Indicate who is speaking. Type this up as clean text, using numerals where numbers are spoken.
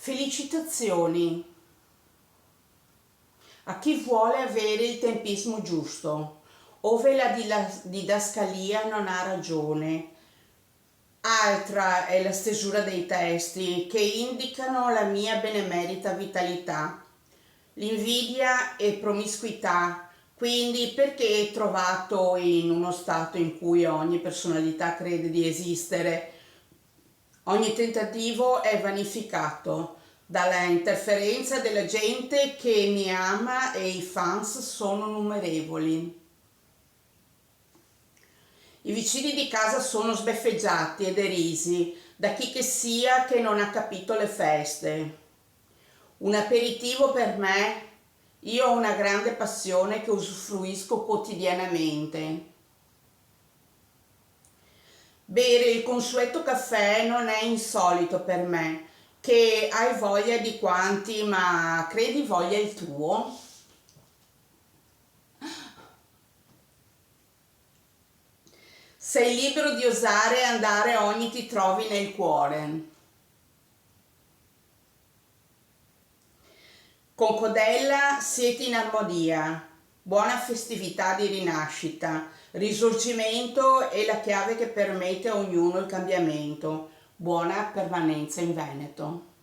Speaker 1: Felicitazioni a chi vuole avere il tempismo giusto, ove la didascalia non ha ragione. Altra è la stesura dei testi che indicano la mia benemerita vitalità. L'invidia e promiscuità, quindi perché trovato in uno stato in cui ogni personalità crede di esistere, ogni tentativo è vanificato dalla interferenza della gente che mi ama e i fans sono numerevoli. I vicini di casa sono sbeffeggiati e derisi da chi che sia che non ha capito le feste. Un aperitivo per me, io ho una grande passione che usufruisco quotidianamente. Bere il consueto caffè non è insolito per me, che hai voglia di quanti, ma credi voglia il tuo? Sei libero di osare andare ogni ti trovi nel cuore. Con Codella siete in armonia. Buona festività di rinascita, risorgimento è la chiave che permette a ognuno il cambiamento. Buona permanenza in Veneto.